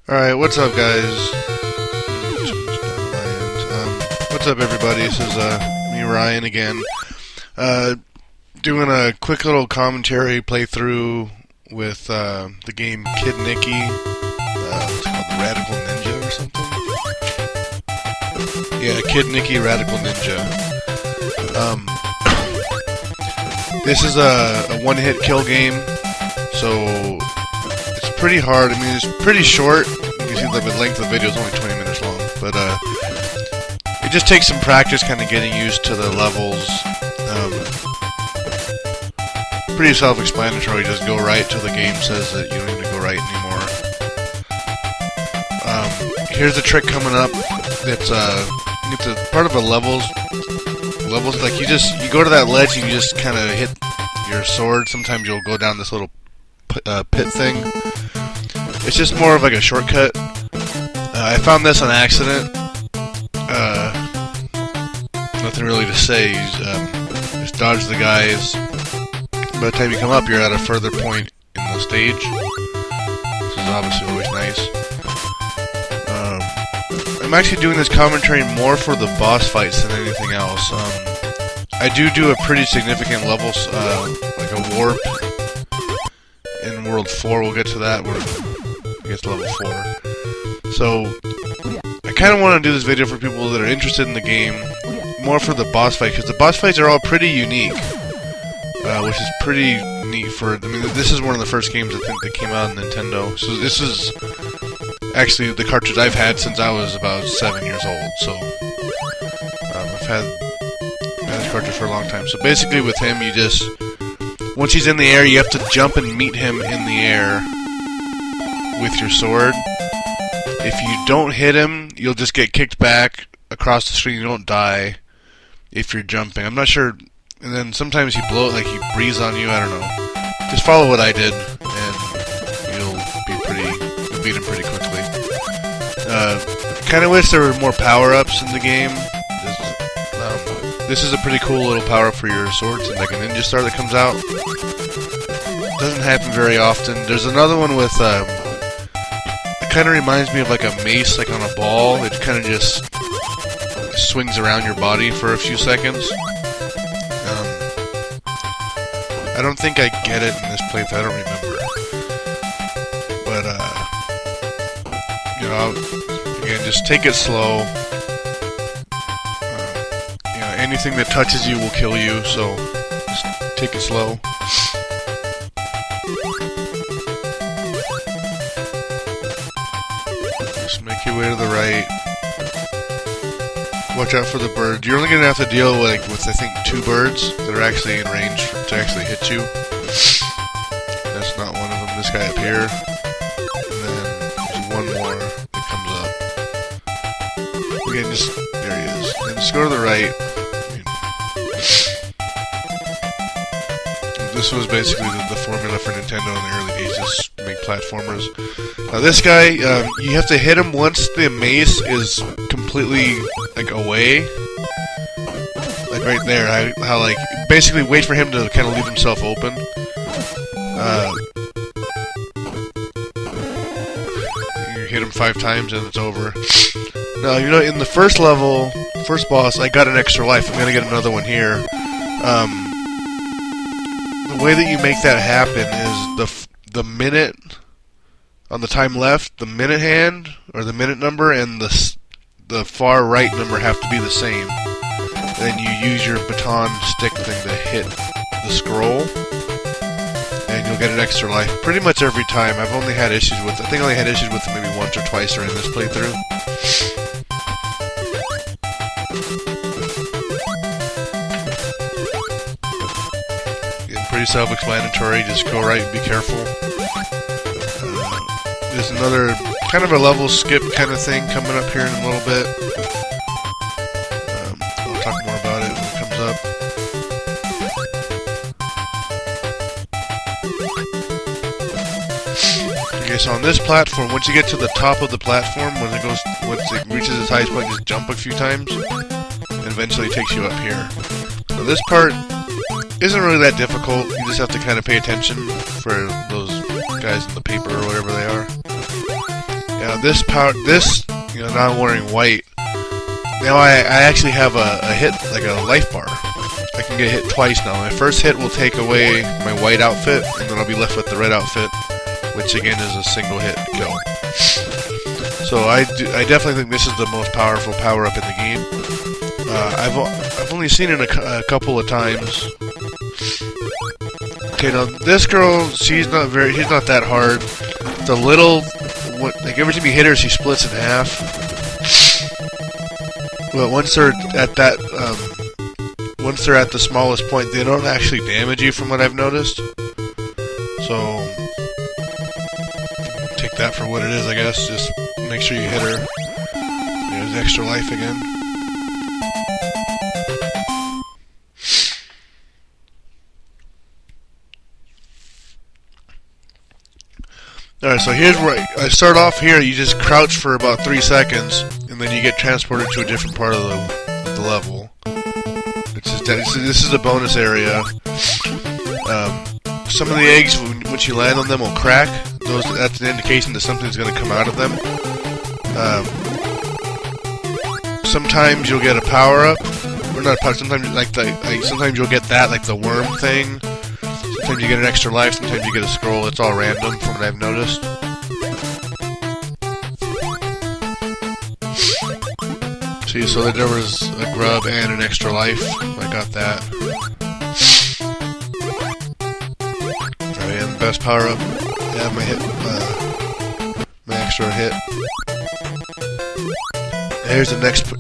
Alright, what's up guys? What's up everybody? This is me, Ryan, again. Doing a quick little commentary playthrough with the game Kid Niki. It's called Radical Ninja or something? Yeah, Kid Niki Radical Ninja. This is a one-hit kill game, so it's pretty hard. I mean, it's pretty short. You can see the length of the video is only 20 minutes long, but it just takes some practice kind of getting used to the levels. Pretty self-explanatory. Just go right till the game says that you don't need to go right anymore. Here's a trick coming up. It's a part of a levels like you go to that ledge and you just kind of hit your sword. Sometimes you'll go down this little pit thing. It's just more of like a shortcut. I found this on accident. Nothing really to say. Just dodge the guys. By the time you come up, you're at a further point in the stage. This is obviously always nice. I'm actually doing this commentary more for the boss fights than anything else. I do a pretty significant levels, like a warp in World 4. We'll get to that when we get to level 4. So, I kind of want to do this video for people that are interested in the game, more for the boss fight, because the boss fights are all pretty unique, which is pretty neat for, I mean, this is one of the first games I think that came out on Nintendo. So this is actually the cartridge I've had since I was about 7 years old, so I've had this cartridge for a long time. So basically with him, you just, once he's in the air, you have to jump and meet him in the air with your sword. If you don't hit him, you'll just get kicked back across the screen. You don't die if you're jumping. I'm not sure. And then sometimes he breathes on you. I don't know. Just follow what I did, and you'll beat him pretty quickly. Kind of wish there were more power-ups in the game. This is a pretty cool little power-up for your swords, and like a ninja star that comes out. Doesn't happen very often. There's another one with it kind of reminds me of like a mace, like on a ball. It kind of just swings around your body for a few seconds. I don't think I get it in this playthrough. I don't remember. But you know, again, just take it slow. You know, anything that touches you will kill you, so just take it slow. Just make your way to the right. Watch out for the birds. You're only going to have to deal with I think 2 birds that are actually in range to actually hit you. That's not one of them. This guy up here. And then there's one more that comes up. Again, there he is. And just go to the right. This was basically the formula for Nintendo in the early days, just make platformers. Now this guy, you have to hit him once the mace is completely, like, away. Like right there, how like, basically wait for him to kind of leave himself open. You hit him 5 times and it's over. Now, you know, in the first level, first boss, I got an extra life. I'm gonna get another one here. The way that you make that happen is the minute on the time left, the minute hand or the minute number, and the far right number have to be the same. Then you use your baton stick thing to hit the scroll, and you'll get an extra life pretty much every time. I've only had issues with it. I think I only had issues with it maybe once or twice during this playthrough. Pretty self-explanatory, just go right and be careful. There's another kind of a level skip kind of thing coming up here in a little bit. I'll talk more about it when it comes up. Okay, so on this platform, once you get to the top of the platform, once it reaches its highest point, just jump a few times, and eventually it takes you up here. So this part isn't really that difficult. You just have to kind of pay attention for those guys in the paper or whatever they are. Now this power, now I'm wearing white. Now I actually have a hit, like a life bar. I can get hit twice now. My first hit will take away my white outfit, and then I'll be left with the red outfit, which again is a single hit kill. So I definitely think this is the most powerful power-up in the game. I've only seen it a couple of times. Okay, now this girl, she's not that hard. The little, like every time you hit her, she splits in half. But once they're at that, once they're at the smallest point, they don't actually damage you, from what I've noticed. So take that for what it is, I guess. Just make sure you hit her. There's extra life again. Alright, so here's where I start off here. You just crouch for about 3 seconds, and then you get transported to a different part of the level. This is a bonus area. Some of the eggs, once you land on them, will crack. That's an indication that something's going to come out of them. Sometimes you'll get a power-up, or not a power. Sometimes sometimes you'll get that, like the worm thing. Sometimes you get an extra life. Sometimes you get a scroll. It's all random, from what I've noticed. See, so that there was a grub and an extra life. I got that. Alright, and best power up. Yeah, my extra hit. Here's the next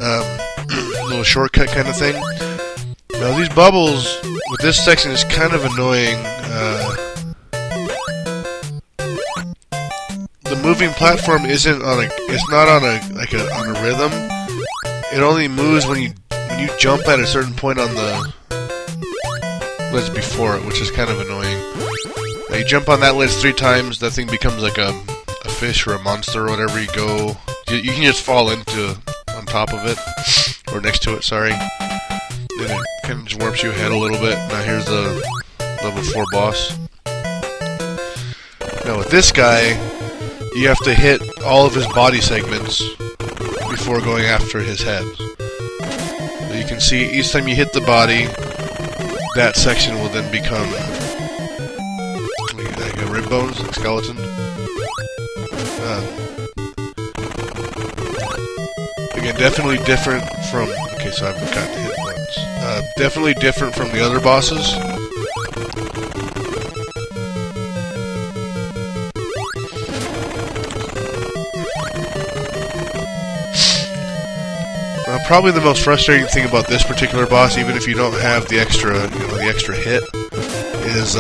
little shortcut kind of thing. Now these bubbles with this section is kind of annoying. The moving platform isn't on it's not on a rhythm. It only moves when you jump at a certain point on the ledge before it, which is kind of annoying. Now you jump on that ledge 3 times, that thing becomes like a fish or a monster or whatever you go. You can just fall into on top of it, or next to it, sorry. Then it kind of just warps you ahead a little bit. Now here's the level 4 boss. Now with this guy, you have to hit all of his body segments before going after his head. So you can see each time you hit the body, that section will then become like a rib bones, like skeleton. Again, definitely different from... Okay, so I've got to hit once. Definitely different from the other bosses. Probably the most frustrating thing about this particular boss, even if you don't have the extra, the extra hit, is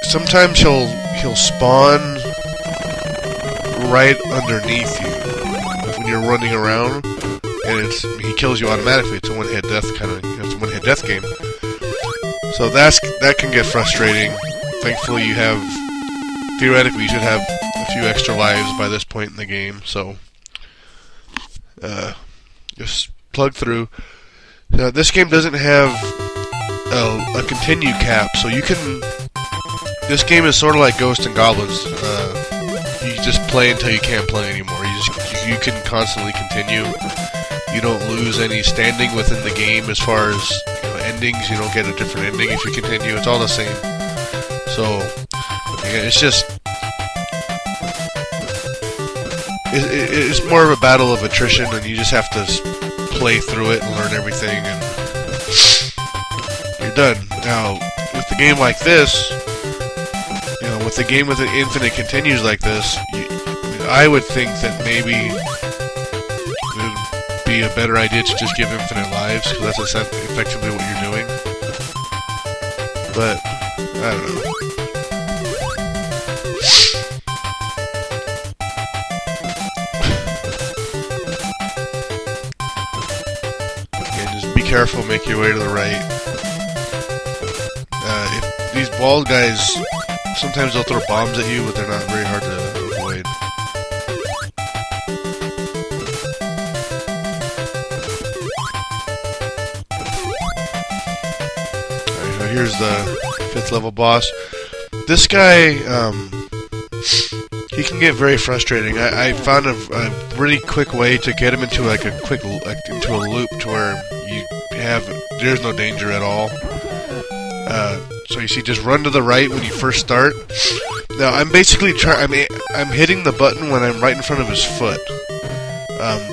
sometimes he'll spawn right underneath you when you're running around, and he kills you automatically. It's a one-hit death kind of, it's a one-hit death game. So that can get frustrating. Thankfully, theoretically, you should have a few extra lives by this point in the game. So. Just plug through. Now, this game doesn't have a continue cap, so you can... This game is sort of like Ghosts and Goblins. You just play until you can't play anymore. You can constantly continue. You don't lose any standing within the game as far as endings. You don't get a different ending if you continue. It's all the same. So, yeah, it's just... It's more of a battle of attrition, and you just have to play through it and learn everything, and you're done. Now, with a game like this, with a game with an infinite continues like this, I would think that maybe it would be a better idea to just give infinite lives, because that's effectively what you're doing. But, I don't know. Careful, make your way to the right. If these bald guys, sometimes they'll throw bombs at you, but they're not very hard to avoid. Alright, here's the 5th level boss. This guy, he can get very frustrating. I found a really quick way to get him into like into a loop to where there's no danger at all. So you see, just run to the right when you first start. Now I'm basically I'm hitting the button when I'm right in front of his foot.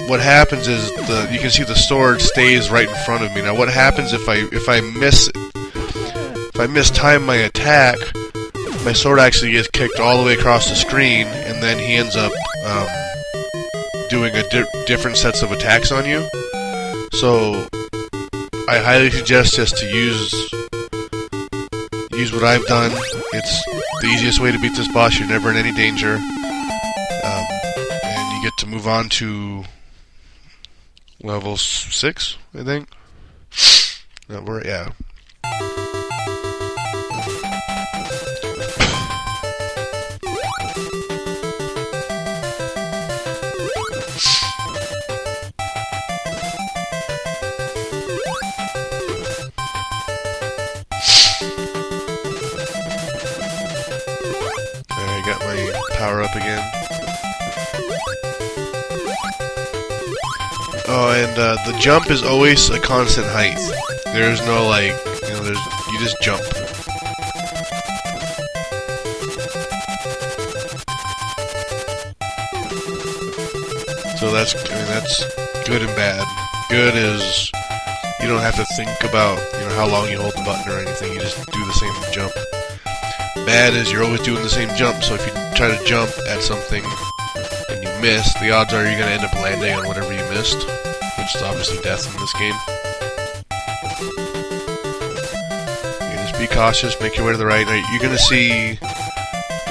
What happens is you can see the sword stays right in front of me. Now what happens if I mistime my attack? My sword actually gets kicked all the way across the screen, and then he ends up doing different sets of attacks on you. So I highly suggest just to use what I've done. It's the easiest way to beat this boss. You're never in any danger, and you get to move on to level 6, I think. Yeah. I got my power up again. Oh, and the jump is always a constant height. There's no like, you just jump. So that's good and bad. Good is you don't have to think about how long you hold the button or anything. You just do the same jump. Bad is you're always doing the same jump, so if you try to jump at something and you miss, the odds are you're going to end up landing on whatever you missed, which is obviously death in this game. You just be cautious, make your way to the right. Now, you're going to see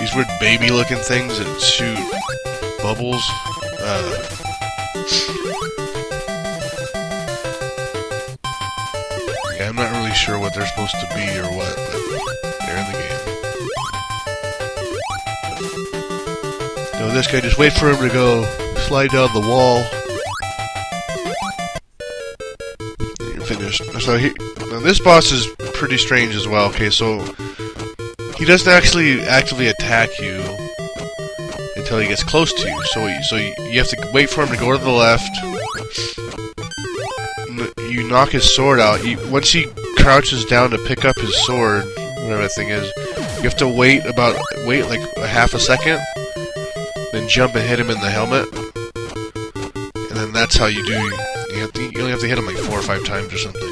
these weird baby-looking things that shoot bubbles. Yeah, I'm not really sure what they're supposed to be or what, but they're in the game. So this guy, just wait for him to go slide down the wall. And you're finished. So now this boss is pretty strange as well. Okay, so he doesn't actually actively attack you until he gets close to you. So you have to wait for him to go to the left. You knock his sword out. Once he crouches down to pick up his sword, whatever that thing is, you have to wait like a half a second. Then jump and hit him in the helmet, and then that's how you do. You only have to hit him like 4 or 5 times or something,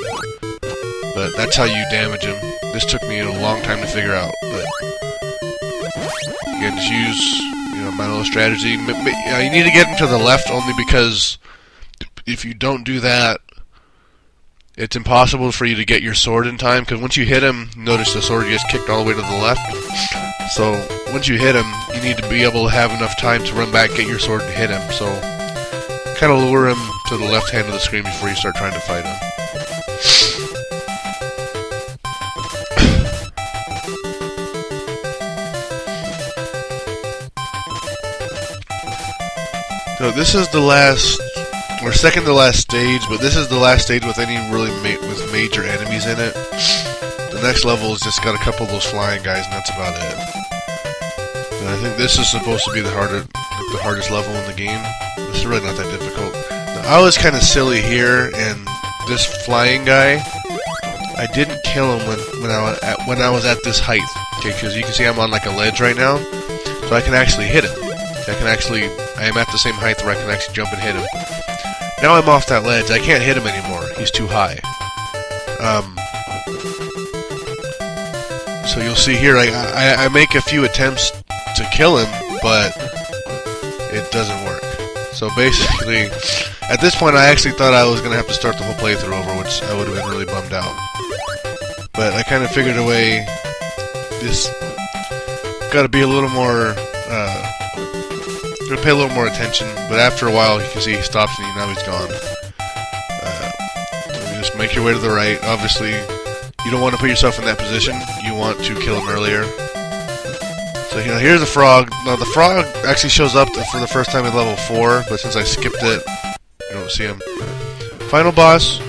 but that's how you damage him. This took me a long time to figure out, but again, just use my little strategy. You need to get him to the left only because if you don't do that, it's impossible for you to get your sword in time. Because once you hit him, notice the sword gets kicked all the way to the left. So once you hit him, you need to be able to have enough time to run back, get your sword, and hit him. So kind of lure him to the left hand of the screen before you start trying to fight him. So this is the last, or second to last stage, but this is the last stage with any really with major enemies in it. The next level has just got a couple of those flying guys, and that's about it. And I think this is supposed to be the hardest level in the game. This is really not that difficult. Now, I was kind of silly here, and this flying guy, I didn't kill him when I was at this height. Okay, because you can see I'm on like a ledge right now, so I can actually hit him. I am at the same height where I can actually jump and hit him. Now I'm off that ledge. I can't hit him anymore. He's too high. So you'll see here, I make a few attempts to kill him, but it doesn't work. So basically, at this point, I actually thought I was going to have to start the whole playthrough over, which I would have been really bummed out. But I kind of figured a way. This got to be a little more. Gonna pay a little more attention. But after a while, you can see he stops and now he's gone. So just make your way to the right. Obviously, you don't want to put yourself in that position. You want to kill him earlier. So here's the frog. Now the frog actually shows up for the first time in level 4, but since I skipped it, you don't see him. Final boss.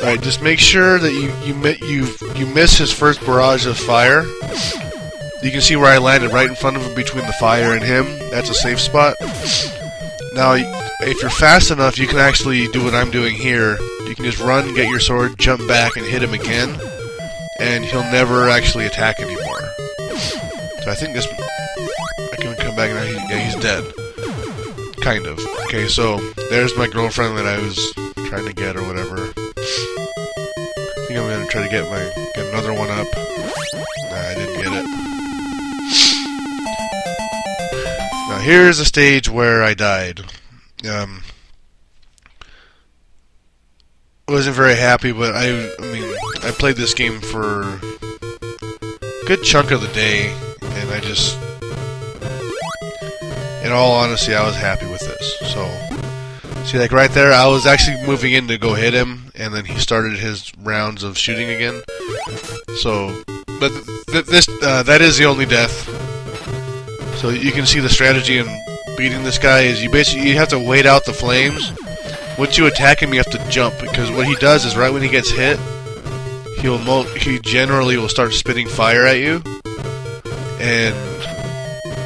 All right, just make sure that you miss his first barrage of fire. You can see where I landed, right in front of him between the fire and him. That's a safe spot. Now, if you're fast enough, you can actually do what I'm doing here. You can just run, get your sword, jump back, and hit him again. And he'll never actually attack anymore. So I think this... I can come back now. Yeah, he's dead. Kind of. Okay, so there's my girlfriend that I was trying to get or whatever. I think I'm going to try to get another one up. Nah, I didn't get it. Now here's a stage where I died. I wasn't very happy, but I mean, I played this game for a good chunk of the day, and I just, in all honesty, I was happy with this. So, see, like right there, I was actually moving in to go hit him, and then he started his rounds of shooting again. So, but that is the only death. So you can see the strategy in beating this guy is you have to wait out the flames. Once you attack him, you have to jump, because what he does is right when he gets hit, he generally will start spitting fire at you, and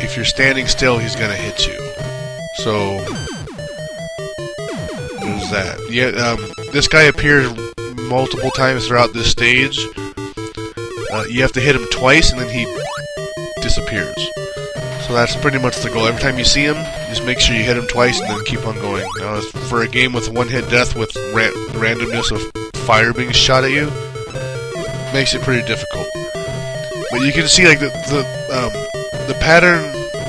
if you're standing still, he's gonna hit you. So there's that. Yeah, this guy appears multiple times throughout this stage. You have to hit him twice, and then he disappears. So that's pretty much the goal. Every time you see him, just make sure you hit him twice and then keep on going. Now, for a game with one-hit death with randomness of fire being shot at you, makes it pretty difficult. But you can see like the pattern,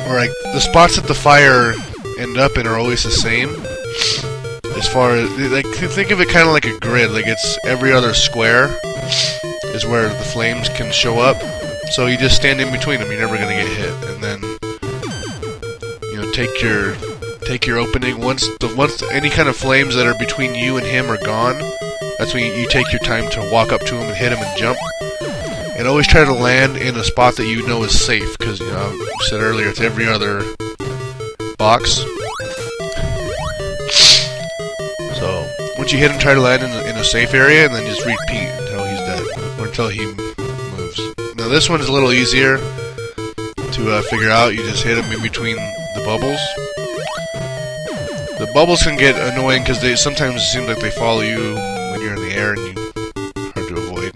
or like the spots that the fire end up in are always the same. As far as like, think of it kind of like a grid. Like it's every other square is where the flames can show up. So you just stand in between them. You're never gonna get hit, and then take your opening. Once any kind of flames that are between you and him are gone, that's when you take your time to walk up to him and hit him and jump. And always try to land in a spot that you know is safe, because I said earlier it's every other box. So once you hit him, try to land in a safe area, and then just repeat until he's dead or until he moves. Now this one is a little easier to figure out. You just hit him in between the bubbles. The bubbles can get annoying because sometimes it seems like they follow you when you're in the air, and hard to avoid.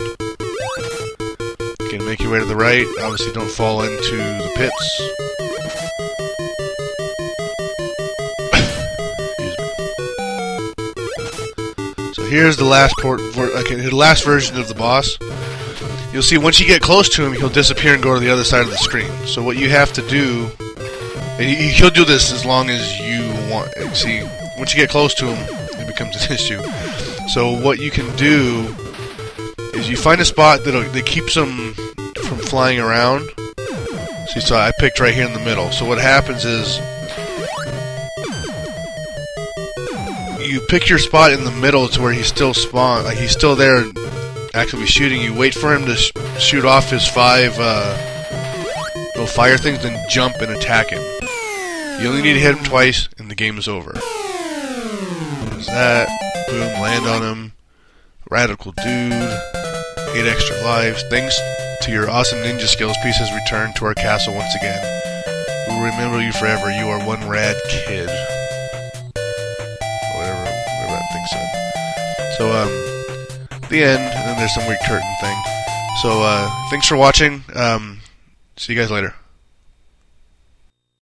You can make your way to the right. Obviously, don't fall into the pits. Excuse me. So here's the last the last version of the boss. You'll see once you get close to him, he'll disappear and go to the other side of the screen. So what you have to do, and he'll do this as long as you want. See, once you get close to him, it becomes an issue. So what you can do is you find a spot that keeps him from flying around. See, so I picked right here in the middle. So what happens is you pick your spot in the middle to where he's still spawned, like he's still there, actively shooting you. Wait for him to shoot off his 5 little fire things, then jump and attack him. You only need to hit him twice, and the game is over. There's that. Boom, land on him. Radical dude. 8 extra lives. Thanks to your awesome ninja skills, peace has returned to our castle once again. We will remember you forever. You are one rad kid. Whatever that thing said. So, the end, and then there's some weird curtain thing. So, thanks for watching. See you guys later.